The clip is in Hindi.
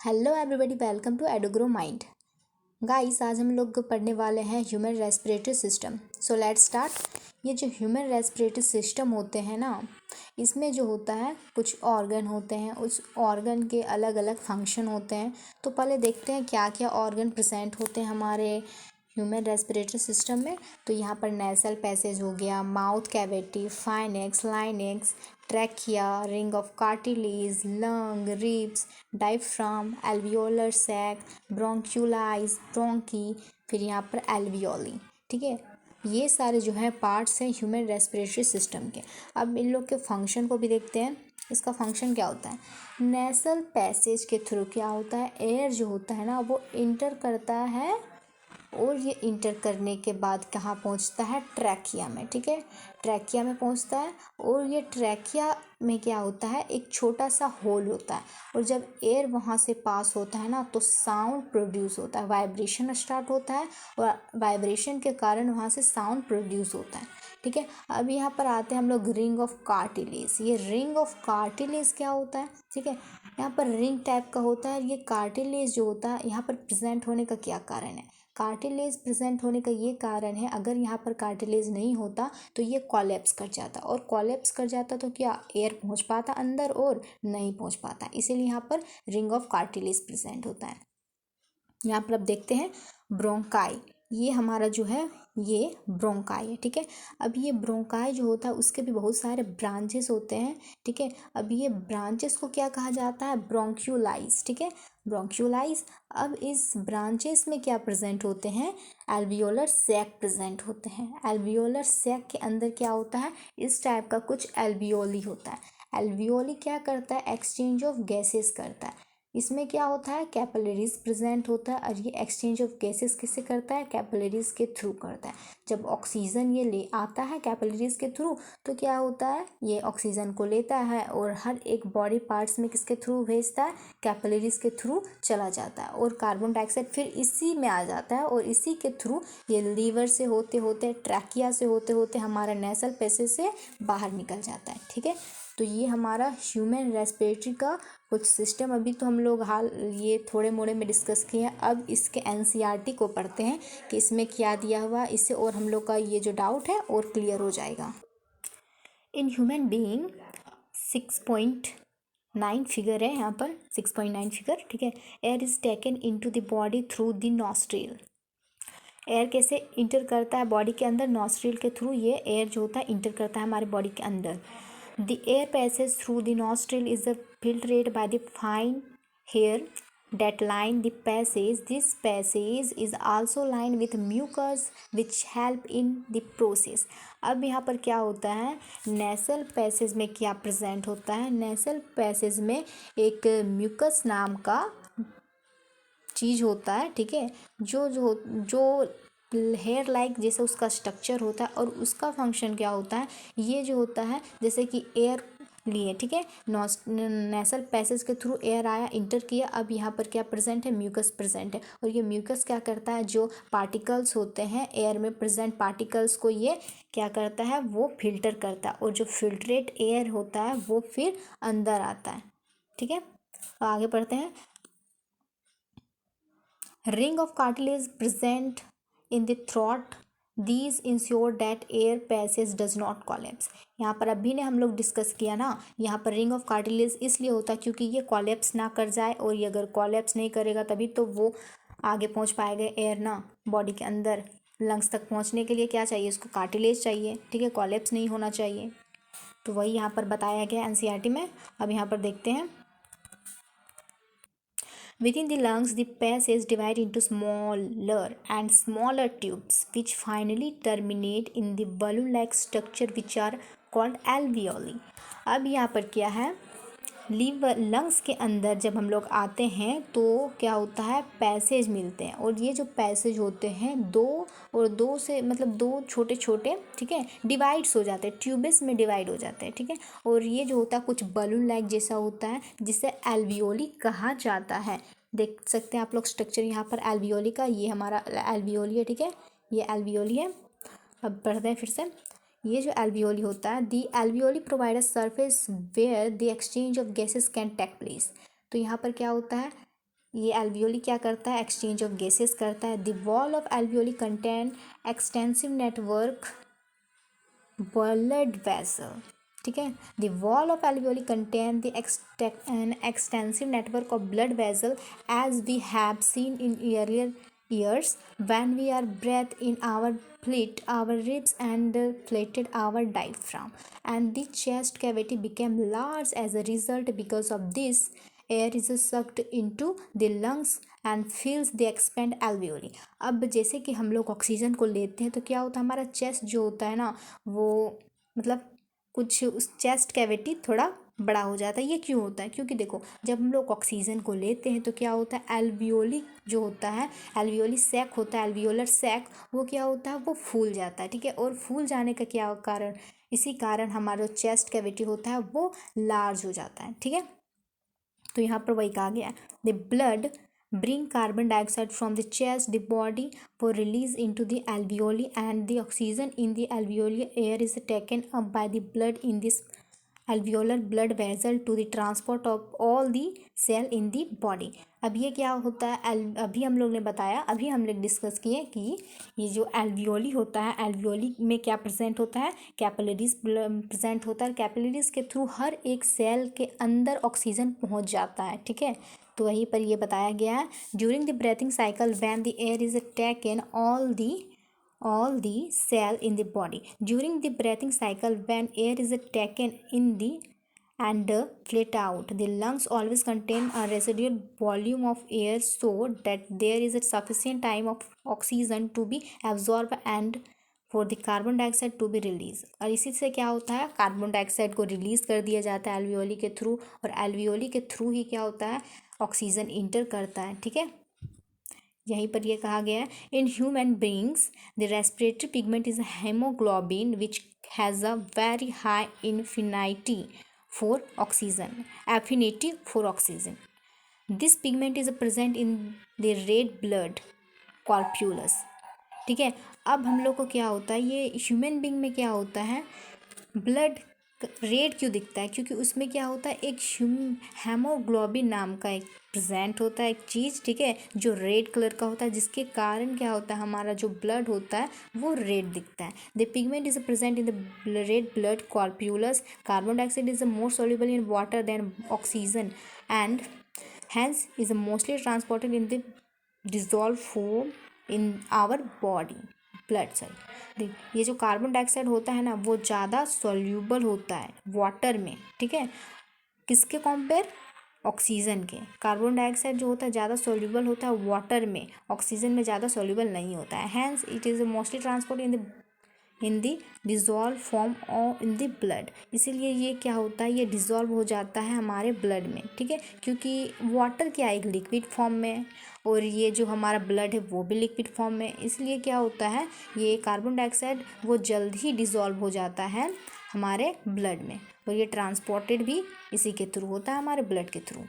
हेलो एवरीबॉडी, वेलकम टू एडोग्रो माइंड। गाइस, आज हम लोग पढ़ने वाले हैं human respiratory system. So let's start. ये जो ह्यूमन रेस्पिरेटरी सिस्टम होते हैं ना, इसमें जो होता है कुछ ऑर्गन होते हैं, उस ऑर्गन के अलग अलग फंक्शन होते हैं। तो पहले देखते हैं क्या क्या ऑर्गन प्रेजेंट होते हैं हमारे ह्यूमन रेस्पिरेटरी सिस्टम में। तो यहाँ पर नेसल पैसेज हो गया, mouth cavity, pharynx, larynx, trachea, ring of cartilage, lung, ribs, diaphragm, alveolar sac, bronchioles, bronchi, फिर यहाँ पर एल्वियोली। ठीक है, ये सारे जो है पार्ट्स हैं ह्यूमन रेस्पिरेटरी सिस्टम के। अब इन लोग के फंक्शन को भी देखते हैं। इसका फंक्शन क्या होता है? नेसल पैसेज के थ्रू क्या होता है, एयर जो होता है ना वो इंटर करता है, और ये इंटर करने के बाद कहाँ पहुँचता है? ट्रैकिया में। ठीक है, ट्रैकिया में पहुँचता है, और ये ट्रैकिया में क्या होता है, एक छोटा सा होल होता है, और जब एयर वहाँ से पास होता है ना तो साउंड प्रोड्यूस होता है, वाइब्रेशन स्टार्ट होता है, और वाइब्रेशन के कारण वहाँ से साउंड प्रोड्यूस होता है। ठीक है, अब यहाँ पर आते हैं हम लोग रिंग ऑफ कार्टिलेज। ये रिंग ऑफ कार्टिलेज क्या होता है? ठीक है, यहाँ पर रिंग टाइप का होता है। ये कार्टिलेज जो होता है यहाँ पर प्रेजेंट होने का क्या कारण है? कार्टिलेज प्रेजेंट होने का ये कारण है, अगर यहाँ पर कार्टिलेज नहीं होता तो ये कॉलेप्स कर जाता, और कॉलेप्स कर जाता तो क्या एयर पहुँच पाता अंदर? और नहीं पहुँच पाता। इसीलिए यहाँ पर रिंग ऑफ कार्टिलेज प्रेजेंट होता है। यहाँ पर अब देखते हैं ब्रोंकाई। ये हमारा जो है ये ब्रोंकाई है। ठीक है, अब ये ब्रोंकाई जो होता है उसके भी बहुत सारे ब्रांचेस होते हैं। ठीक है, अब ये ब्रांचेस को क्या कहा जाता है? ब्रोंक्यूलाइज। ठीक है, ब्रोंक्यूलाइज। अब इस ब्रांचेस में क्या प्रेजेंट होते हैं? एल्वियोलर सैक प्रेजेंट होते हैं। एल्वियोलर सैक के अंदर क्या होता है? इस टाइप का कुछ एल्वियोली होता है। एल्वियोली क्या करता है? एक्सचेंज ऑफ गैसेस करता है। इसमें क्या होता है? कैपिलरीज प्रेजेंट होता है, और ये एक्सचेंज ऑफ गैसेस किससे करता है? कैपिलरीज के थ्रू करता है। जब ऑक्सीजन ये ले आता है कैपिलरीज के थ्रू तो क्या होता है? ये ऑक्सीजन को लेता है और हर एक बॉडी पार्ट्स में किसके थ्रू भेजता है? कैपिलरीज के थ्रू चला जाता है, और कार्बन डाइऑक्साइड फिर इसी में आ जाता है, और इसी के थ्रू ये लीवर से होते होते, ट्रैकिया से होते होते हमारा नेसल पैसेज से बाहर निकल जाता है। ठीक है, तो ये हमारा ह्यूमन रेस्पिरेटरी का कुछ सिस्टम अभी तो हम लोग हाल ये थोड़े मोड़े में डिस्कस किए हैं। अब इसके एनसीईआरटी को पढ़ते हैं कि इसमें क्या दिया हुआ, इससे और हम लोग का ये जो डाउट है और क्लियर हो जाएगा। इन ह्यूमन बीइंग 6.9 फिगर है, यहाँ पर 6.9 फिगर। ठीक है, air is taken into the body through the nostril. Air कैसे इंटर करता है बॉडी के अंदर? नॉस्ट्रिल के थ्रू ये एयर जो होता है इंटर करता है हमारे बॉडी के अंदर। The air passes through the nostril is filtered by the fine hair that line the passage. This passage is also lined with mucus which help in the process. अब यहाँ पर क्या होता है? नेसल पैसेज में क्या प्रेजेंट होता है? नेसल पैसेज में एक म्यूकस नाम का चीज़ होता है। ठीक है, जो हेयर लाइक जैसे उसका स्ट्रक्चर होता है, और उसका फंक्शन क्या होता है? ये जो होता है जैसे कि एयर लिए। ठीक है, नेसल पैसेज के थ्रू एयर आया, इंटर किया, अब यहाँ पर क्या प्रेजेंट है? म्यूकस प्रेजेंट है, और ये म्यूकस क्या करता है? जो पार्टिकल्स होते हैं एयर में प्रेजेंट पार्टिकल्स को ये क्या करता है? वो फिल्टर करता है, और जो फिल्ट्रेट एयर होता है वो फिर अंदर आता है। ठीक है, आगे पढ़ते हैं। Ring of cartilage present in the throat. These ensure that air passage does not collapse. यहाँ पर अभी ने हम लोग डिस्कस किया ना, यहाँ पर रिंग ऑफ कार्टिलेज इसलिए होता है क्योंकि ये कॉलेप्स ना कर जाए, और ये अगर कॉलेप्स नहीं करेगा तभी तो वो आगे पहुँच पाएगा एयर ना बॉडी के अंदर। लंग्स तक पहुँचने के लिए क्या चाहिए? उसको कार्टिलेज चाहिए। ठीक है, कॉलेप्स नहीं होना चाहिए। तो वही यहाँ पर बताया गया एनसीईआरटी में। अब यहाँ पर देखते हैं। Within the lungs, the passage divides into smaller and smaller tubes, which finally terminate in the balloon-like structure, which are called alveoli. अब यहाँ पर क्या है? लीवर लंग्स के अंदर जब हम लोग आते हैं तो क्या होता है? पैसेज मिलते हैं, और ये जो पैसेज होते हैं दो और दो से मतलब दो छोटे छोटे, ठीक है, डिवाइड्स हो जाते हैं, ट्यूबेस में डिवाइड हो जाते हैं। ठीक है, और ये जो होता है कुछ बलून लाइक जैसा होता है, जिसे एल्वियोली कहा जाता है। देख सकते हैं आप लोग स्ट्रक्चर यहाँ पर एल्वियोली का। ये हमारा एल्वियोली है। ठीक है, ये एल्वियोली है। अब पढ़ते हैं फिर से। ये जो एल्वियोली होता है, the alveoli provide a surface where the exchange of gases can take place. तो यहाँ पर क्या होता है? ये एल्वियोली क्या करता है, एक्सचेंज ऑफ गैसेस करता है। The wall of alveoli contain extensive network blood vessel, ठीक है। The wall of alveoli contain the extensive network of blood vessel as we have seen in earlier years when we are breathe in our fleet our ribs and flatted our diaphragm and the chest cavity became large as a result. Because of this, air is sucked into the lungs and fills the expand alveoli. अब जैसे कि हम लोग ऑक्सीजन को लेते हैं तो क्या होता है, हमारा चेस्ट जो होता है ना वो मतलब कुछ उस चेस्ट कैविटी थोड़ा बड़ा हो जाता है। ये क्यों होता है, क्योंकि देखो जब हम लोग ऑक्सीजन को लेते हैं तो क्या होता है, एल्वियोली जो होता है, एल्वियोली सैक होता है, एल्वियोलर सैक, वो क्या होता है, वो फूल जाता है, ठीक है। और फूल जाने का क्या कारण, इसी कारण हमारा जो चेस्ट कैविटी होता है वो लार्ज हो जाता है, ठीक है। तो यहाँ पर वही कहा गया है, the blood bring carbon dioxide from the chest the body for release into the alveoli and the oxygen in the alveolar air is taken up by the blood in this alveolar blood vessel to the transport of all the cell in the body. अब ये क्या होता है, अभी हम लोग ने बताया, अभी हम लोग डिस्कस किए कि ये जो एल्वियोली होता है, एल्वियोली में क्या प्रेजेंट होता है, कैपिलरीज प्रेजेंट होता है। कैपिलरीज के थ्रू हर एक सेल के अंदर ऑक्सीजन पहुंच जाता है, ठीक है। तो वहीं पर ये बताया गया है, during the breathing cycle when the air is taken all the cell in the body during the breathing cycle when air is taken in the and let out the lungs always contain a residual volume of air so that there is a sufficient time of oxygen to be absorbed and for the carbon dioxide to be release. और इसी से क्या होता है, कार्बन डाइऑक्साइड को रिलीज कर दिया जाता है एल्वियोली के थ्रू, और एल्वियोली के थ्रू ही क्या होता है, ऑक्सीजन इंटर करता है, ठीक है। यहीं पर यह कहा गया है, in human beings the respiratory pigment is haemoglobin which has a very high infinity for oxygen. This pigment is present in the red blood corpuscles, ठीक है। अब हम लोग को क्या होता है, ये ह्यूमन बीइंग में क्या होता है, ब्लड रेड क्यों दिखता है, क्योंकि उसमें क्या होता है, एक हेमोग्लोबिन नाम का एक प्रेजेंट होता है एक चीज़, ठीक है, जो रेड कलर का होता है, जिसके कारण क्या होता है, हमारा जो ब्लड होता है वो रेड दिखता है। The pigment is present in the red blood corpuscles. Carbon dioxide is more soluble in water than oxygen and hence is mostly transported in the dissolved form in our body blood cell। ये जो कार्बन डाइऑक्साइड होता है ना वो ज़्यादा सॉल्यूबल होता है वाटर में, ठीक है, किसके कंपेयर, ऑक्सीजन के। कार्बन डाइऑक्साइड जो होता है ज़्यादा सॉल्यूबल होता है वाटर में, ऑक्सीजन में ज़्यादा सॉल्यूबल नहीं होता है। Hence it is mostly transport in the dissolve form और इन द ब्लड। इसीलिए ये क्या होता है, ये डिज़ोल्व हो जाता है हमारे ब्लड में, ठीक है, क्योंकि वाटर क्या एक लिक्विड फॉर्म में, और ये जो हमारा ब्लड है वो भी लिक्विड फॉर्म में, इसलिए क्या होता है, ये कार्बन डाइऑक्साइड वो जल्द ही डिज़ोल्व हो जाता है हमारे ब्लड में, और ये ट्रांसपोर्टेड भी इसी के थ्रू होता है, हमारे ब्लड के थ्रू।